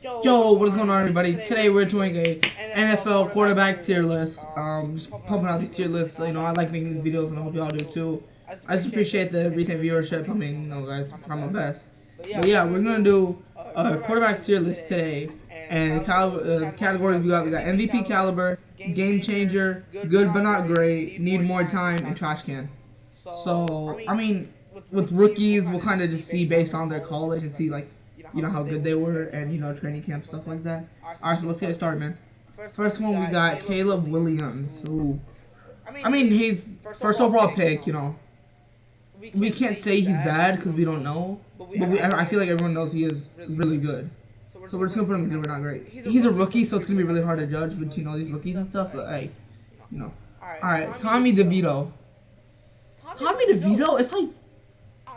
Yo, what is going on, everybody? Today we're doing a NFL quarterback tier list. Just pumping out these tier lists. So, I like making these videos, and I hope y'all do too. I just appreciate the recent viewership. I mean, guys, I'm trying my best. But yeah, we're gonna do a quarterback tier list today, and the categories we got MVP caliber, game changer, good but not great, need more time, and trash can. So I mean, with rookies, we'll kind of just see based on their college and see how good they were, and training camp, stuff like that. Alright, so let's get started, man. First one, we got Caleb Williams. Ooh. I mean, he's first overall pick, We can't say he's bad because we don't know, but I feel like everyone knows he is really good. So we're just going to put him in good, but not great. He's a rookie, so it's going to be really hard to judge with, these rookies and stuff, but hey, Alright, Tommy DeVito. Tommy DeVito, it's like,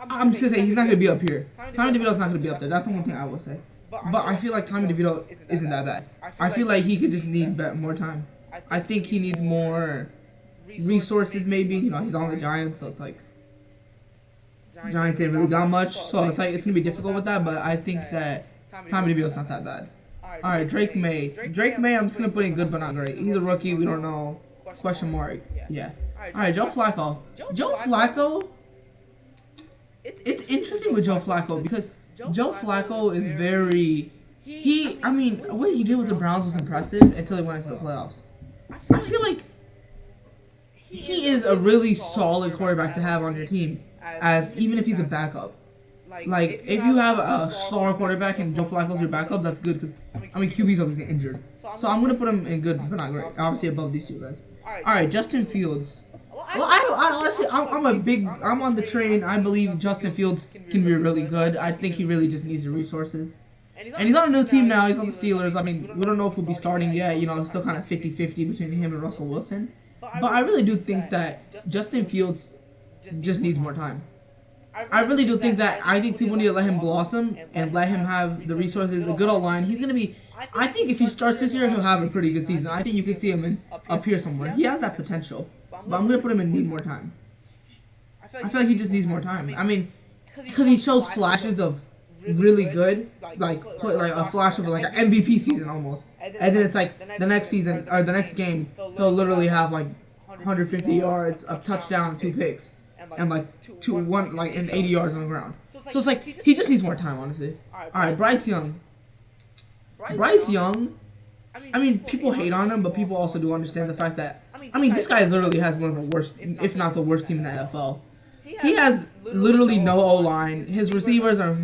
I'm just going to say, he's not going to be up here. Tommy DeVito's not going to be up there. That's the one thing I will say. But I feel like Tommy DeVito isn't that bad. I feel like he could just need more time. I think he needs more resources, maybe. He's on the Giants, so it's like, Giants ain't really got much. So it's like, it's going to be difficult with that, but I think that Tommy DeVito's not that bad. Alright, Drake May. Drake May, I'm just going to put in good, but not great. He's a rookie. We don't know. Question mark. Yeah. Alright, Joe Flacco. Joe Flacco... It's interesting with Joe Flacco because Joe Flacco is very... I mean, what he did with the Browns was impressive until he went into the playoffs. I feel like he is a really solid quarterback to have on your team, even if he's a backup. Like, if you have a star quarterback and Joe Flacco's your backup, that's good because, QB's always get injured. So I'm going to put him in good, but not great. Obviously above these two guys. Alright, Justin Fields. Well, I honestly, I'm on the train. I believe Justin Fields can be really good. I think he really just needs the resources. And he's on a new team now. He's on the Steelers. I mean, we don't know if he'll be starting yet. It's still kind of 50-50 between him and Russell Wilson. But I really do think that Justin Fields just needs more time. I really do think that people need to let him blossom and let him have the resources, the good old line. He's going to be... I think if he starts this year, he'll have a pretty good season. I think you could see him up here somewhere. He has that potential. But I'm going to put him in need more time. I feel like he just needs more time. I mean, because he shows flashes of really good, like a flash of like an MVP season almost. And then it's like the next season, or the next game, he'll literally have like 150 yards, a touchdown, 2 picks, and like 80 yards on the ground. So it's like, he just needs more time, honestly. Alright, Bryce Young. Bryce Young, I mean, people hate on him, but people also do understand the fact that, this guy literally has one of the worst, if not the worst team in the NFL. He has literally no O-line. His receivers are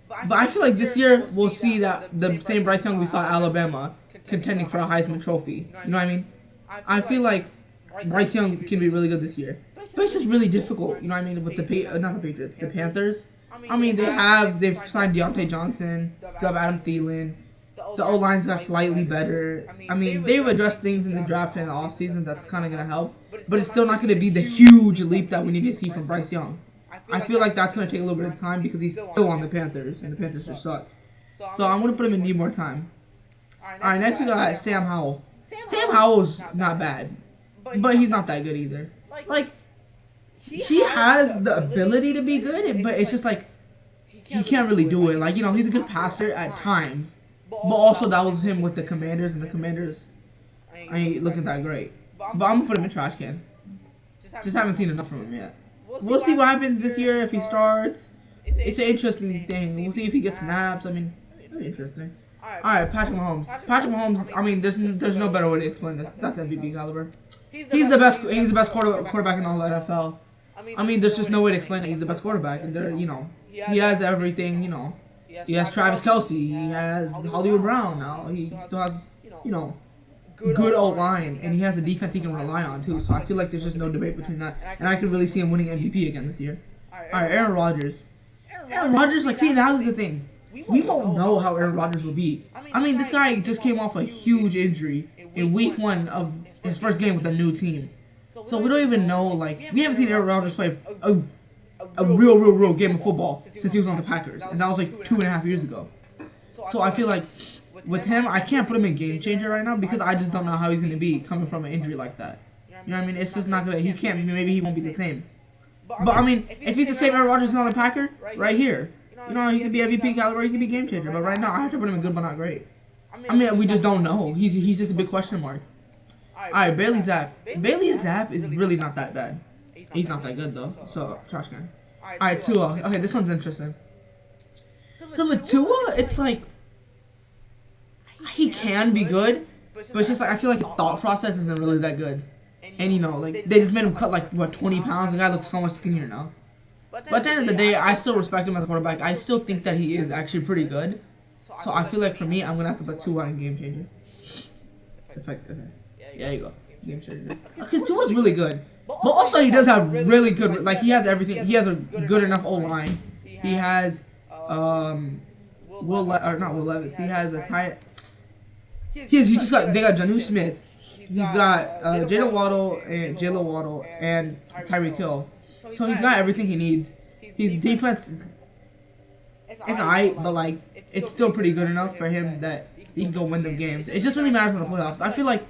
But I feel like this year we'll see that the same Bryce Young we saw at Alabama contending for a Heisman Trophy. You know what I mean? I feel like Bryce Young can be really good this year. But it's just really difficult, with not the Patriots, the Panthers. They've signed Deontay Johnson, sub Adam Thielen. The O-line's got slightly better. They've addressed things in the draft and the offseason that's kind of going to help. But it's still not going to be the huge leap that we need to see from Bryce Young. I feel like that's going to take a little bit of time because he's still on the Panthers, and the Panthers just suck. So I'm going to put him in need more time. Alright, next we got Sam Howell. Sam Howell's not bad, but he's not that good either. Like, he has the ability to be good, but it's just like, he can't really do it. He's a good passer at times. But also, that was him with the Commanders, and the Commanders ain't looking that great. But I'm going to put him in trash can. Just haven't seen enough from him yet. We'll see what happens this year if he starts. It's an interesting thing. We'll see if he gets snaps. Very interesting. Alright, Patrick Mahomes. Patrick Mahomes, there's no better way to explain this. That's MVP caliber. He's the best quarterback in the whole NFL. There's just no way to explain it. He's the best quarterback. And he has everything, He has Travis Kelce. He has Hollywood Brown now. He still has, good O-line. And he has a defense he can rely on, too. So I feel like there's just no debate between that. And I could really see him winning MVP again this year. Alright, Aaron Rodgers. Aaron Rodgers, now is the thing. We won't know how Aaron Rodgers will be. This guy just came off a huge injury in week 1 of his first game with a new team. So we don't even know, we haven't seen Aaron Rodgers play a real game of football since he was on the Packers, and that was 2.5 years ago. So I feel like with him, I can't put him in game changer right now because I just don't know how he's going to be coming from an injury like that. It's just not going to, maybe he won't be the same. But if he's the same Aaron Rodgers on the Packer, right here, You know, he could be MVP caliber, he could be game changer. But right now, I have to put him in good but not great. I mean, we just don't know. He's just a big question mark. Alright, Bailey Zapp. Bailey Zapp is really not that bad. He's not that good though. So trash can. Alright, Tua. Okay, this one's interesting. Because with Tua, it's like he can be good, but it's just like I feel like his thought process isn't really that good. And you know, like they just made him cut like what 20 pounds. The guy looks so much skinnier now. But at the end of the day, I still respect him as a quarterback. I still think that he is actually pretty good. So I feel like for me, I'm gonna have to put Tua in game changer. Okay. Yeah, you go. Game changer. Because Tua's really good. But also he does have really good, like he has everything. He has a good enough O-line. He has, not Will Levis. He has a tight. They got Jonnu Smith. He's got Jalen Waddle and Tyreek Hill. So he's got everything he needs. His defense is alright, but like it's still pretty good enough for him that he can go win them games. It just really matters in the playoffs. I feel like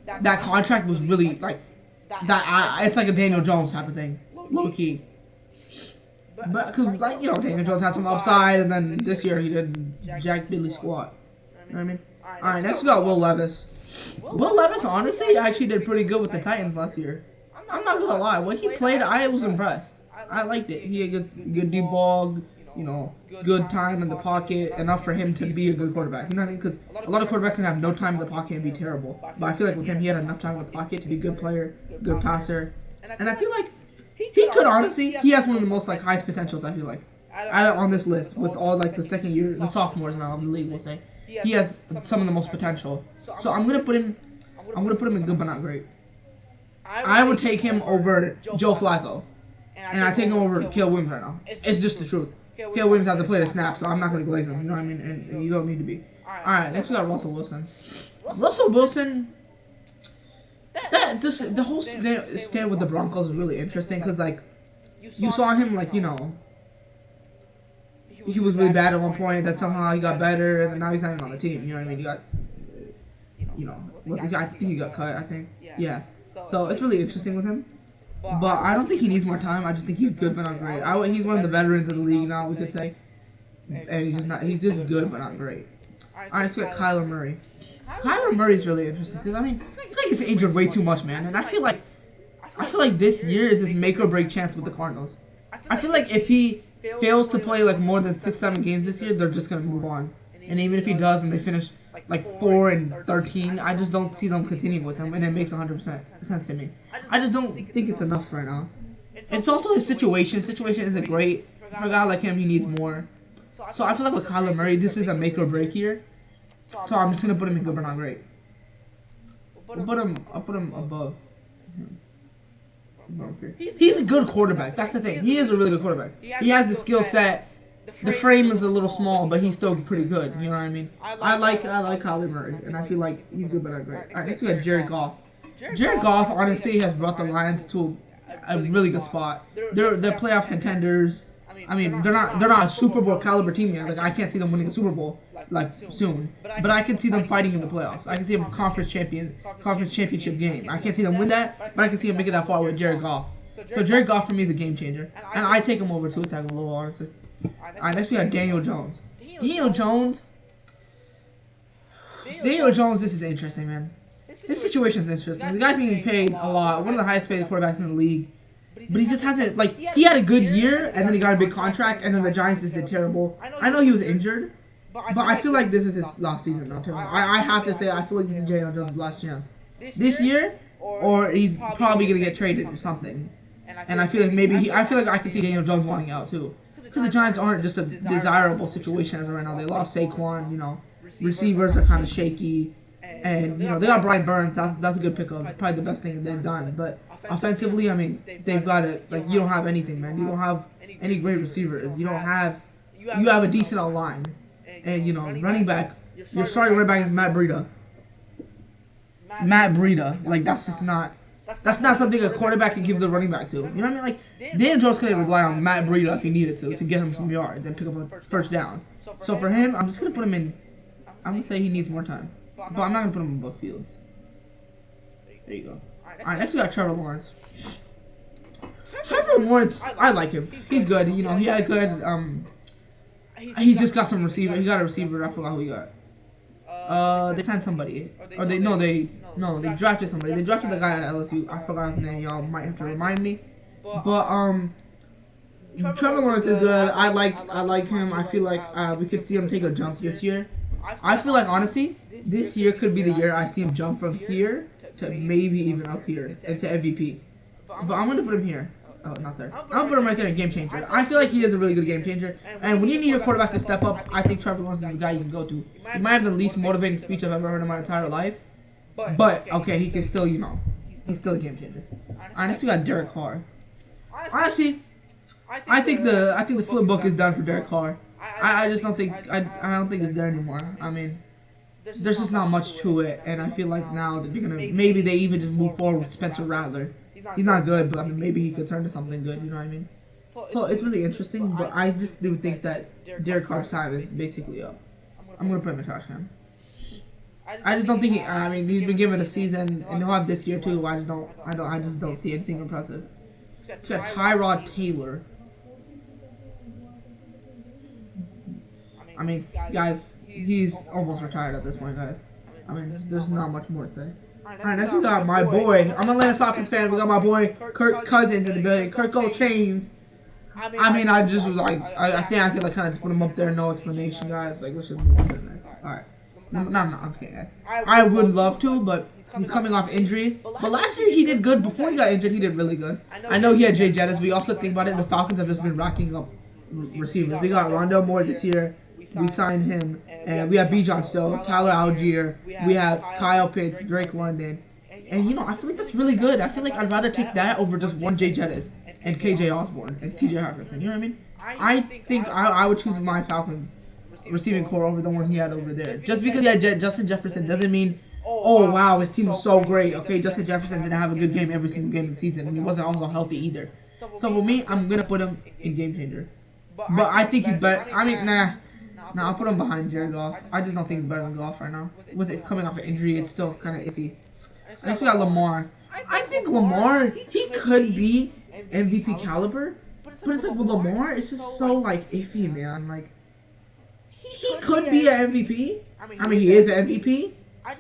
that contract was really like that. It's like a Daniel Jones type of thing, low key. But because like you know Daniel Jones had some upside, and then this year he did Jack Billy squat. You know what I mean? All right, next we got Will Levis. Will Levis honestly actually did pretty good with the Titans last year. I'm not gonna lie, when he played, I was impressed. I liked it. He had good deep ball, you know, good time in the pocket, enough for him to be a good quarterback. You know what I mean? Because a lot of quarterbacks can have no time in the pocket and be terrible. But I feel like with him, he had enough time in the pocket to be a good player, good passer. And I feel like he could honestly, he has one of the most like highest potentials. I feel like on this list with all like the second year, the sophomores now in the league, we'll say he has some of the most potential. So I'm gonna put him in good but not great. I would take him over Joe Flacco, and I take him over Caleb Williams right now. It's just the truth. Caleb Williams has to play the snap, so I'm not going to glaze him. You know what I mean? And you don't need to be. Alright, next we got Russell Wilson. Russell Wilson, the whole stand with the Broncos is really interesting because, like, you saw him, like, you know, he was really bad at one point, that somehow he got better, and then now he's not even on the team. You know what I mean? I think he got cut, I think. Yeah. So it's really interesting with him. But I don't think he needs more time. I just think he's good but not great. He's one of the veterans of the league now, we could say. And he's just good but not great. Alright, let's get Kyler Murray. Kyler Murray's really interesting because, I mean, it's like he's injured way too much, man. And I feel like this year is his make or break chance with the Cardinals. I feel like if he fails to play like more than 6-7 games this year, they're just going to move on. And even if he does and they finish like 4-13, I just don't see them continuing with him, and it makes 100% sense to me. I just don't think it's enough right now. It's also his situation. His situation isn't great. For a guy like him, he needs more. So I feel like with Kyler Murray, this is a make or break year. So I'm just gonna put him in good but not great. I'll put him above. He's a good quarterback. That's the thing. He is a really good quarterback. He has the skill set. The frame is a little small, but he's still pretty good. You know what I mean? I like Kyler Murray, and I feel like he's good but not great. All right, next we got Jared Goff. Jared Goff honestly has brought the Lions to a really good spot. They're playoff contenders. I mean, they're not a Super Bowl caliber team yet. Like I can't see them winning the Super Bowl like soon, but I can see them fighting in the playoffs. I can see them conference championship game. I can't see them win that, but I can see them make it that far with Jared Goff. So Jared Goff for me is a game changer, and I take him over Tua Tagovailoa, honestly. Alright, next we got Daniel Jones. Daniel Jones, this is interesting, man. This situation is interesting. The guy's getting paid a lot, one of the highest paid quarterbacks in the league. But he just hasn't, like, he had a good year, and then he got a big contract, and then the Giants just did terrible. I know he was injured, but I feel like this is his last season now, too. I have to say, I feel like this is Daniel Jones' last chance. This year, or he's probably going to get traded or something. And I feel like I feel like I can see Daniel Jones wanting out, too. Because the Giants aren't just a desirable situation as of right now. They lost Saquon, you know. Receivers are kind of shaky. And, you know, they got Brian Burns. That's a good pickup. Probably the best thing they've done. But offensively, I mean, they've got it. Like, you don't have anything, man. You don't have any great receivers. You have a decent line. And, you know, running back, your starting running back is Matt Breida. Like, that's just not... That's not something a quarterback can give the running back to. You know what I mean? Like, Daniel Jones couldn't rely on Matt Breida if he needed to get him some yards and pick up a first down. So for him, I'm just going to put him in. I'm going to say he needs more time. But I'm not going to put him in both fields. There you go. Alright, next we got Trevor Lawrence. Trevor Lawrence, I like him. He's good. You know, he had a good He's just got some receiver. He got a receiver. I forgot who he got. They signed somebody, or they drafted somebody. They drafted the guy at LSU. I forgot his name. Y'all might have to remind me. But Trevor Lawrence is good. I like him. I feel like we could see him take a jump this year. I feel like honestly, this year could be the year I see him jump from here to maybe even up here into MVP. But I'm gonna put him here. Oh, not there. I'm gonna put him right there in game changer. I feel like he is a really good game changer. And when you need your quarterback to step up, I think Trevor Lawrence is the guy you can go to. He might have the least motivating speech I've ever heard in my entire life. But okay, he can still, he's still a game changer. Honestly, we got Derek Carr. Honestly, I think the flip book is done for Derek Carr. I just don't think I don't think it's there anymore. I mean, there's just not much to it, and I feel like now that they're gonna maybe they even just move forward with Spencer Rattler. He's not good, but I mean maybe he could turn to something good. You know what I mean? So it's really interesting, but I just do think that Derek Carr's time is basically up. I'm gonna put him in the trash can. I just don't think I mean he's been given a season, and he'll have this year too. I just don't see anything impressive. It's got Tyrod Taylor. I mean, guys, he's almost retired at this point, guys. I mean, there's not much more to say. Alright, next we got my boy. I'm an Atlanta Falcons fan. We got my boy Kirk Cousins in the building. Kirk Gold Chains. I mean, I just was like, I think I could like kind of just put him up there, no explanation, guys. Like, let's just move on to the next. Alright. No, I'm kidding, guys. I would love to, but he's coming off injury. But last year he did good. Before he got injured, he did really good. I know he had Jay Jettis, but you also think about it, the Falcons have just been racking up receivers. We got Rondell Moore this year. We signed him, and we have Bijan still, Tyler Algier, we have Kyle Pitts, Drake London, and I feel like that's really good. I feel like I'd rather take that over just one Jay Jettis and KJ Osborne and TJ Hawkinson. You know what I mean? I think I would choose my Falcons receiving core over the one he had over there. Just because he had Justin Jefferson doesn't mean, oh wow, his team was so great. Okay, Justin Jefferson didn't have a good game every single game of the season, and he wasn't also healthy either. So for me, I'm gonna put him in game changer. But I think he's better. I mean, nah, I'll put him behind Jared Goff. I just don't think he's better than Goff right now. With it coming off an injury, it's still kind of iffy. Next we got Lamar. I think Lamar, he could be MVP caliber, but it's like with Lamar, it's just so like iffy, man. Like he could be an MVP. I mean, he is an MVP.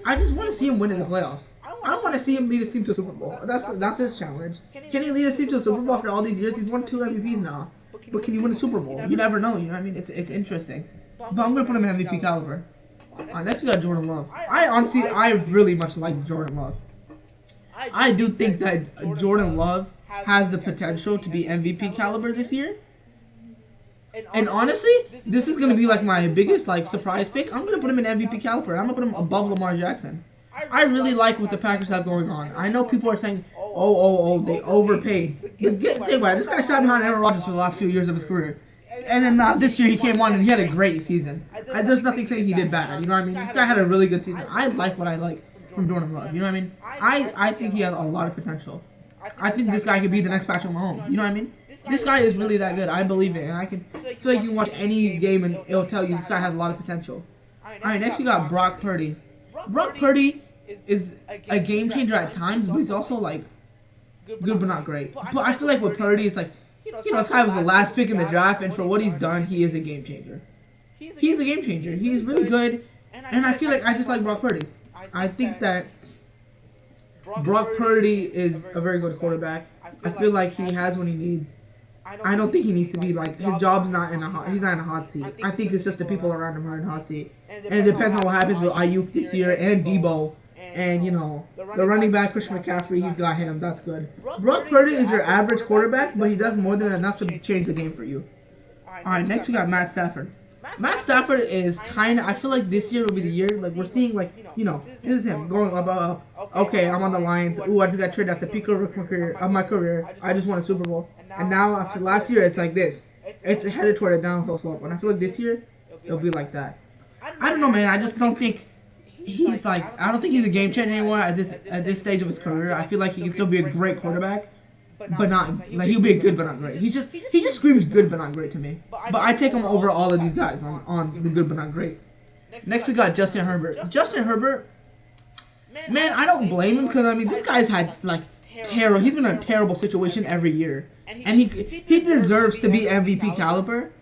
I just want to see him win in the playoffs. I don't want to see him lead his team to a Super Bowl. That's his challenge. Can he lead his team to a Super Bowl after all these years? He's won 2 MVPs now. But can he win a Super Bowl? You never know. You know what I mean? It's interesting. But I'm gonna put him in MVP caliber. Next we got Jordan Love. I really much like Jordan Love. I do think that Jordan Love has the potential to be MVP caliber this year. And honestly, this is gonna be like my biggest like surprise pick. I'm gonna put him in MVP caliber. I'm gonna put him above Lamar Jackson. I really like what the Packers have going on. I know people are saying, oh, they overpaid. But think about it. This guy sat behind Aaron Rodgers for the last few years of his career. And then this year he came on and he had a great season. There's nothing saying he did bad. You know what I mean? This guy had a really good season. I like what I like from Jordan Love. You know what I mean? I think he has a lot of potential. I think this guy could be the next Patrick Mahomes. You know what I mean? This guy is really that good. I believe it. And I feel like you can watch any game and it'll tell you this guy has a lot of potential. Alright, next you got Brock Purdy. Brock Purdy is a game changer at times, but he's also like good but not great. But I feel like with Purdy, it's like, this guy was the last pick in the draft, and for what he's done, he is a game changer. He's a game changer. He's really good, and I feel like I just like Brock Purdy. I think that Brock Purdy is a very good quarterback. I feel like he has what he needs. I don't think he needs to be like, his job's not he's not in a hot seat. I think it's just the people around him are in a hot seat. And it depends on what happens with Ayuk this year and Debo. And, the running back, Christian McCaffrey, he's got him. That's good. Brock Purdy is your average quarterback, but he does more than enough to change the game for you. Alright, next we got Matt Stafford. Matt Stafford is kind of, I feel like this year will be the year, like, we're seeing, like, this is him going up. Okay, I'm on the Lions. Ooh, I just got traded at the peak of my career. I just won a Super Bowl. And now, after last year, it's like this. It's headed toward a downhill slope. And I feel like this year, it'll be like that. I don't know, man. I just don't think I don't think he's a game changer anymore at this stage of his career. I feel like he can still be a great quarterback, but not like he'll be a good but not great. He just screams good but not great to me. But I take him over all of these guys on the good but not great. Next we got Justin Herbert. Justin Herbert, man, I don't blame him because I mean this guy's had like terrible. He's been in a terrible situation every year, and he deserves to be MVP caliber.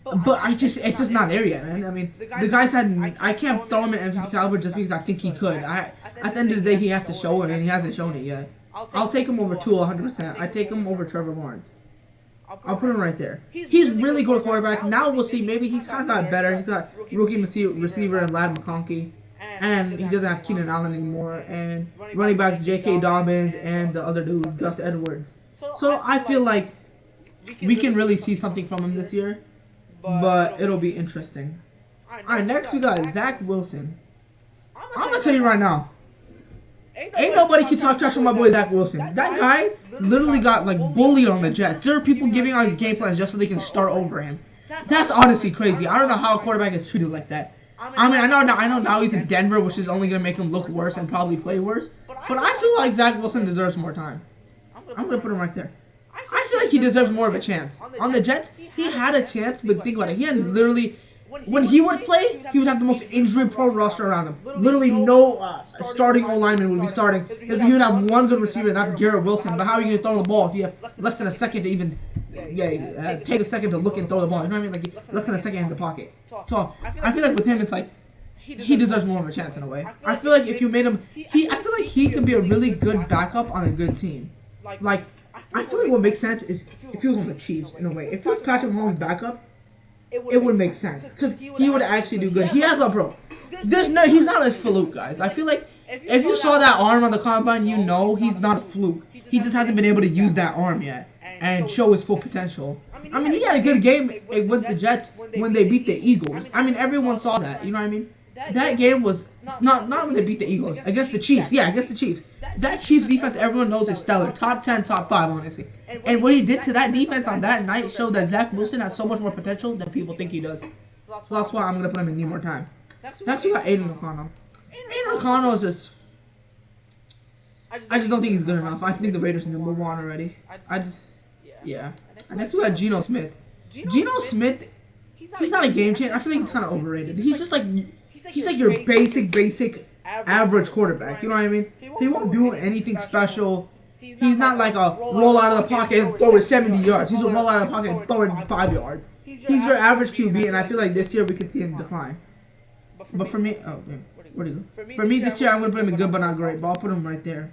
But it's just not there yet, man. I mean, the guy's had, I can't throw him in MVP caliber just because I think he could. At the end of the day, he has to show it, and he hasn't shown it yet. I'll take him over Tua 100%. I take him over Trevor Lawrence. I'll put him right there. He's really good quarterback. Now we'll see. Maybe he's kind of got better. He's got rookie receiver and Lad McConkey. And he doesn't have Keenan Allen anymore. And running backs J.K. Dobbins and the other dude, Gus Edwards. So I feel like we can really see something from him this year. But it'll be interesting. Alright, next we got Zach Wilson. I'm going to tell you right now. Ain't nobody can talk trash on my boy Zach Wilson. That guy literally got like bullied on the Jets. There are people giving out his game plans just so they can start over him. That's honestly crazy. I don't know how a quarterback is treated like that. I mean, I know now he's in Denver, which is only gonna make him look worse and probably play worse. But I feel like Zach Wilson deserves more time. I'm gonna put him right there. I feel like he deserves more of a chance. On the Jets, he had a chance, but think about it. He had literally, when he would play, he would have the most injury-prone roster around him. Literally no starting O-lineman would be starting. He would have one good receiver, and that's Garrett Wilson. But how are you gonna throw the ball if you have less than a second to even take a second to look and throw the ball? You know what I mean? Like less than a second in the pocket. So I feel like with him, it's like he deserves more of a chance in a way. I feel like if you made him, I feel like he could be a really good backup on a good team. Like I feel like what makes sense is if he was on the Chiefs in a way. If he was Patrick Mahomes' backup, it would make sense because he would actually do good. He has a bro. He's not a fluke, guys. I feel like if you saw that arm on the combine, you know he's not a fluke. He just hasn't been able to use that arm yet and show his full potential. I mean, he had a good game with the Jets when they beat the Eagles. I mean, everyone saw that. You know what I mean? That game was not when they beat the Eagles. Against the Chiefs. Yeah, against the Chiefs. That Chiefs defense, everyone knows is stellar. Top 10, top 5, honestly. And what he did to that defense on that night showed that Zach Wilson has so much more potential than people think he does. So that's why I'm going to put him in need more time. Next we got Aiden O'Connell. Aiden O'Connell is just... I just don't think he's good enough. I think the Raiders need to move on already. Yeah. And next we got Geno Smith. Geno Smith, he's not a game changer. I feel like he's kind of overrated. He's just like... He's like your basic average quarterback. You know what I mean? He won't do anything special. He's not like a roll out of the pocket and throw it 70 yards. He's a roll out of the pocket and throw it 5 yards. He's your average QB, and I feel like this year we could see him decline. But for me, where'd he go? For me this year, I'm gonna put him in good but not great. But I'll put him right there.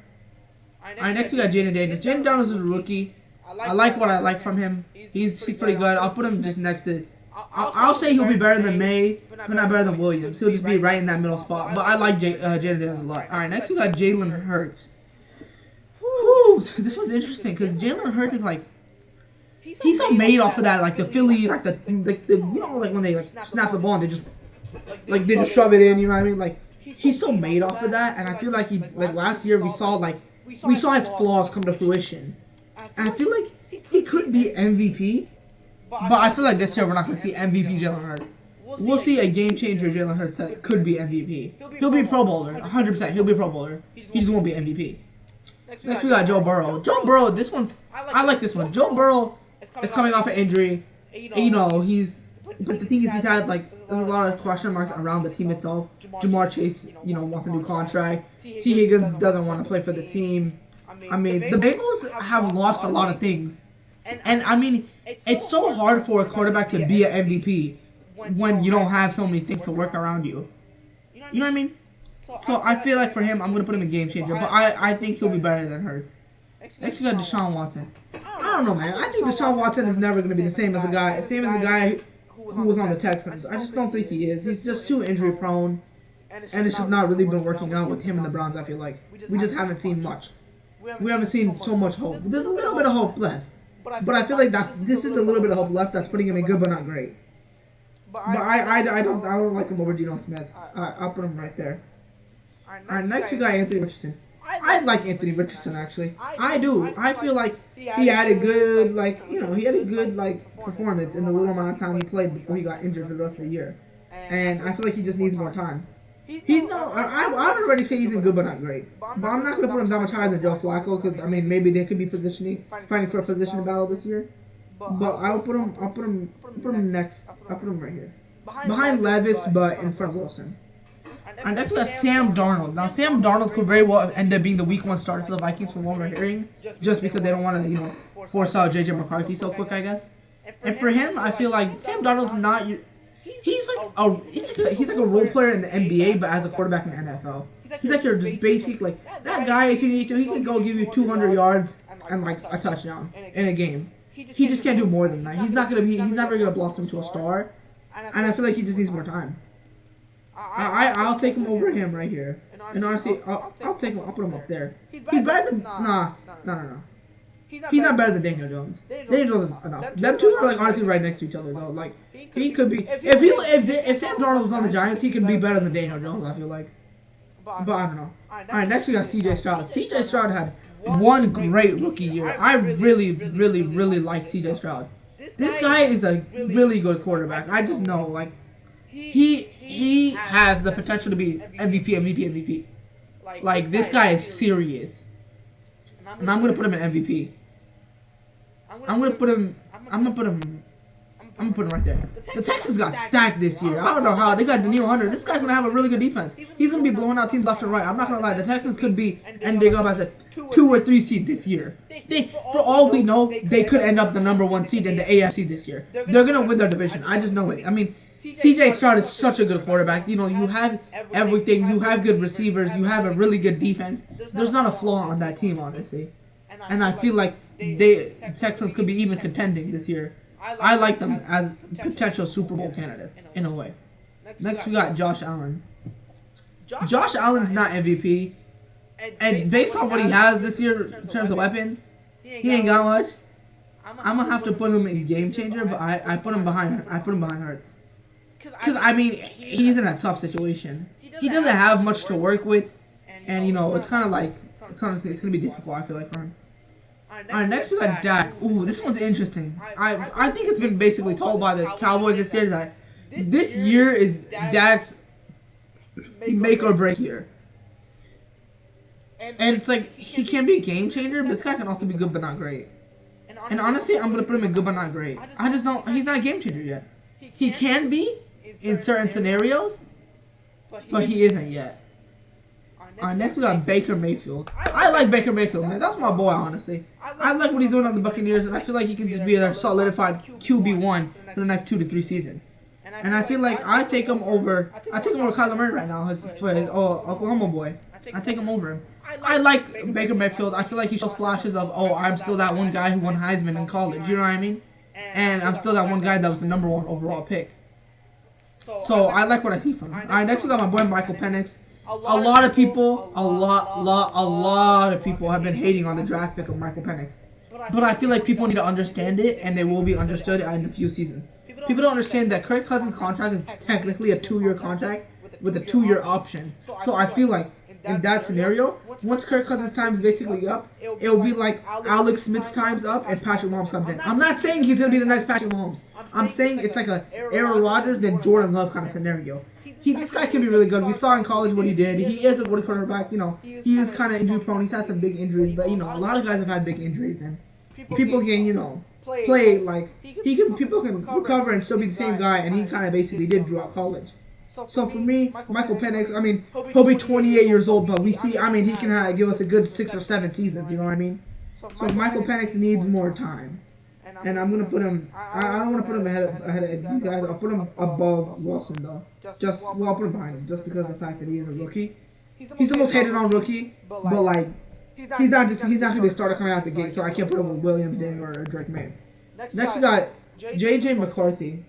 Alright, next we got Jaden Daniels. Jaden Daniels is a rookie. I like what I like from him. He's pretty good. I'll put him just next to. I'll say he'll be better than May, but not better than Williams. He'll just be right in that middle spot. But I like Jaden Daniels a lot. Alright, next we got Jalen Hurts. Whew, this one's interesting because Jalen Hurts is like, he's so made off of that, like the Philly, like the you know, like when they like snap the ball and they just shove it in. You know what I mean? Like he's so made off of that, and I feel like last year we saw his flaws come to fruition, and I feel like he could be MVP. But I feel like this year we're not going to see MVP Jalen Hurts. We'll see a game changer Jalen Hurts that could be MVP. He'll be Pro Bowler, 100%. He'll be Pro Bowler. He just won't be MVP. Next we got Joe Burrow. Joe Burrow, I like this one. Joe Burrow is coming off an injury. You know, but the thing is he's had like a lot of question marks around the team itself. Jamar Chase, you know, wants a new contract. T. Higgins doesn't want to play for the team. I mean, the Bengals have lost a lot of things. And I mean, it's so hard for a quarterback to be an MVP when you don't have so many things to work around you. You know what I mean? So I feel like for him, I'm going to put him in game changer. But I think he'll be better than Hurts. Next we got Deshaun Watson. I don't know, man. I think Deshaun Watson is never going to be the same as the guy who was on the Texans. I just don't think he is. He's just too injury prone. And it's just not really been working out with him and the Browns, I feel like. We just haven't seen much. We haven't seen so much hope. There's a little bit of hope left. But I feel like this is a little bit of hope left that's putting him in good but not great. But I don't like him over Geno Smith. I'll put him right there. Alright, next we got Anthony Richardson. I like Anthony Richardson actually. I do. I feel like he had a good performance in the little amount of time he played before he got injured for the rest of the year. And I feel like he just needs more time. I would already say he's in good but not great. But I'm not going to put him that much higher than Joe Flacco because, I mean, maybe they could be fighting for a position battle this year. But I'll put him next. I'll put him right here. Behind Levis, but in front of Wilson. And that's got Sam Darnold. Now, Sam Darnold could very well end up being the week 1 starter for the Vikings from what we're hearing. Just because they don't want to, force out J.J. McCarthy so quick, I guess. And for him, I feel like Sam Darnold's not. He's like a role player in the NBA, but as a quarterback in the NFL. He's like your just basic that guy. If you need to, he can go give you 200 yards and like a touchdown in a game. He just can't do more than that. He's never gonna blossom into a star. And I feel like he just needs more time. I'll take him over him right here. And honestly, I'll take him. I'll put him up there. He's better than no. He's not better than Daniel Jones. Daniel Jones is enough. Them two are like honestly right next to each other though. Like he could be if Sam Darnold was on the Giants, he could be better than Daniel Jones. I feel like. But I don't know. Alright, next we got C.J. Stroud. C.J. Stroud had one great rookie year. I really like C.J. Stroud. This guy is a really good quarterback. I just know, like, he has the potential to be MVP. Like, this guy is serious. And I'm gonna put him in MVP. I'm gonna put him right there. The Texans got stacked this year. I don't know how. They got Daniil Hunter. This guy's gonna have a really good defense. He's gonna be blowing out teams left and right. I'm not gonna lie. The Texans could be ending up as a 2 or 3 seed this year. For all we know, they could end up the #1 seed in the AFC this year. They're gonna win their division. I just know it. I mean, C.J. Stroud is such a good quarterback. You know, you have everything. You have good receivers. You have a really good defense. There's not a flaw on that team, honestly. And I feel like Texans could be even contending this year. I like them as potential Super Bowl candidates, in a way. Next, we got Josh Allen. Josh Allen's not MVP. And based on what he has this year in terms of weapons, he ain't got much. I'm going to have to put him in game changer, but I put him behind Hurts. Because, I mean, he's in a tough situation. He doesn't have much to work with. And, you know, it's kind of like, it's going to be difficult, I feel like, for him. Alright, next we got Dak. Ooh, this one's interesting. I think it's been basically told by the Cowboys this year that this year is Dak's make or break year. And it's like, he can be a game changer, but this guy can also be good but not great. And honestly, I'm going to put him in good but not great. I just don't, he's not a game changer yet. He can be in certain scenarios, but he isn't yet. Next we got Baker Mayfield. I like Baker Mayfield, man. That's my boy, honestly. I like what he's doing on the Buccaneers, and I feel like he can just be a solidified QB1 for the next 2 to 3 seasons. And I feel like I take him over Kyler Murray right now for his Oklahoma boy. I take him over him. I like Baker Mayfield. I feel like he shows flashes of, oh, I'm still that one guy who won Heisman in college. You know what I mean? And I'm still that one guy that was the #1 overall pick. So I like what I see from him. Alright, next we got my boy Michael Penix. A lot of people have been hating on the draft pick of Michael Penix. But I feel like people need to understand it, and they will be understood in a few seasons. People don't understand that Kirk Cousins' contract is technically a 2-year contract with a 2-year option. So I feel like in that scenario, once Kirk Cousins' time is basically up, it will be like Alex Smith's time's up and Patrick Mahomes comes in. I'm not saying he's going to be the next Patrick Mahomes. I'm saying it's like a Aaron Rodgers then Jordan Love kind of scenario. This guy can be really good. We saw in college what he did. He is a good quarterback. You know, he is kind of injury prone. He's had some big injuries, but you know, a lot of guys have had big injuries, and people can, you know, play like people can recover and still be the same guy, and he kind of basically did throughout college. So for me, Michael Penix, I mean, he'll be 28 years old, but we see, I mean, he can give us a good 6 or 7 seasons. You know what I mean? So Michael Penix needs more time. And I'm gonna put him. I don't want to put him ahead of these guys. I'll put him above Wilson though. I'll put him behind him just because of the fact that he is a rookie. He's the most hated on rookie, but like he's not gonna be a starter coming out the gate. So I can't put him with Williams, Daniel, or Drake May. Next we got J.J. McCarthy.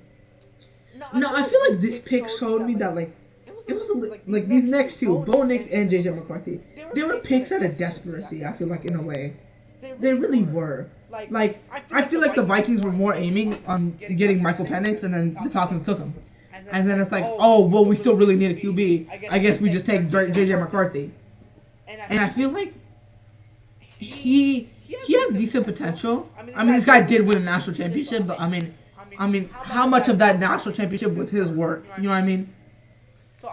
No, I feel like this pick showed me that like it was like these next two, Bo Nix and J.J. McCarthy. They were picks out of desperacy. I feel like in a way, they really were. Like, I feel like the Vikings were more aiming on getting Michael Penix, and then the Falcons took him. And then it's like, oh, well, we still really need a QB. I guess we just take J.J. McCarthy. And I feel like he has decent potential. I mean, this guy did win a national championship, but I mean, how much of that national championship was his work? You know what I mean?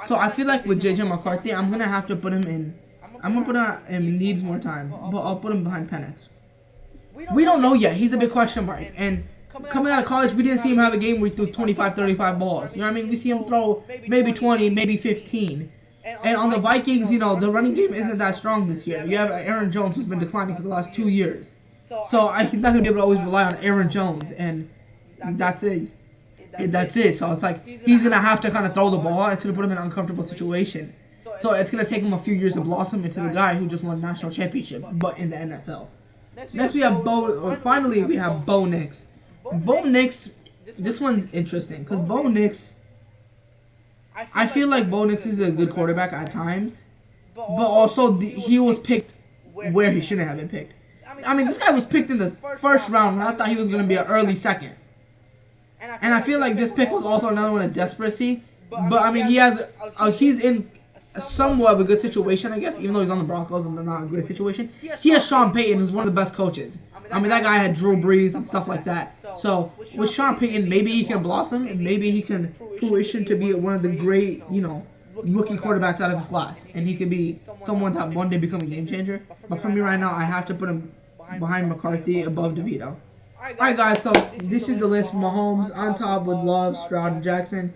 So I feel like with J.J. McCarthy, I'm gonna have to put him in. I'm gonna put him needs more time, but I'll put him behind Penix. We don't know yet. He's a big question mark. And coming out of college, we didn't see him have a game where he threw 25, 35 balls. You know what I mean? We see him throw maybe 20, maybe 15. And on the Vikings, you know, the running game isn't that strong this year. You have Aaron Jones, who's been declining for the last 2 years. So he's not going to be able to always rely on Aaron Jones. And that's it. And that's it. So it's like he's gonna have to kind of throw the ball. It's gonna put him in an uncomfortable situation. So it's gonna take him a few years to blossom into the guy who just won a national championship, but in the NFL. Next we have finally we have Bo Nix. Bo Nix, this one's interesting because Bo Nix, I feel like Bo Nix is a good quarterback at times, but also he was picked where he shouldn't have been picked. I mean, this guy was picked in the first round, and I thought he was gonna be an early second. And I feel like this pick was also another one of desperacy. But I mean, he's in somewhat of a good situation, I guess, even though he's on the Broncos and they're not in a great situation. He has Sean Payton, who's one of the best coaches. I mean, that guy had Drew Brees and stuff like that. So with Sean Payton, maybe he can blossom and maybe he can fruition to be one of the great, rookie quarterbacks out of his class. And he could be someone that one day become a game changer. But for me right now, I have to put him behind McCarthy, above DeVito. Alright guys, so this is the list. Mahomes on top with Love, Stroud, and Jackson.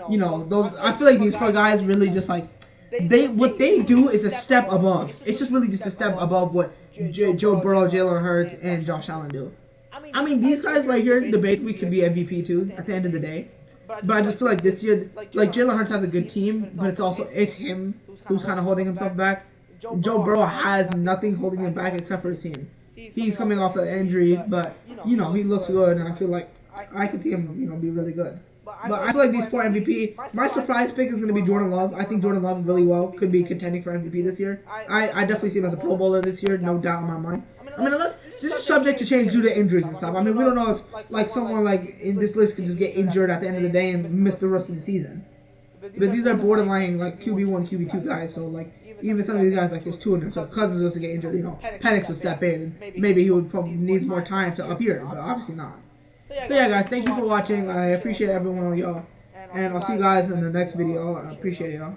Those, I feel like these four guys really just like what they do is a step above. It's just really just a step above what Joe Burrow, Jalen Hurts, and Josh Allen do. I mean, these guys right here, debate we could be MVP too at the end of the day. But I just feel like this year, like Jalen Hurts has a good team, but it's him who's kind of holding himself back. Joe Burrow has nothing holding him back except for his team. He's coming off an injury, but he looks good, and I feel like I can see him, be really good. But I feel like these four MVP, my surprise pick is going to be Jordan Love. I think Jordan Love really well could be contending for MVP this year. I definitely see him as a Pro Bowler this year, no doubt in my mind. I mean, unless this is subject to change due to injuries and stuff. I mean, we don't know if like someone like in this list could just get injured at the end of the day and miss the rest of the season. But these are borderline like QB1, QB2 guys, so like even some of these guys like there's two in them. So Cousins was to get injured, Penix would step in, and maybe he would probably need more time to appear, but obviously not. So yeah, guys, thank you for watching. I appreciate every one of y'all, and I'll see you guys in the next video. I appreciate y'all.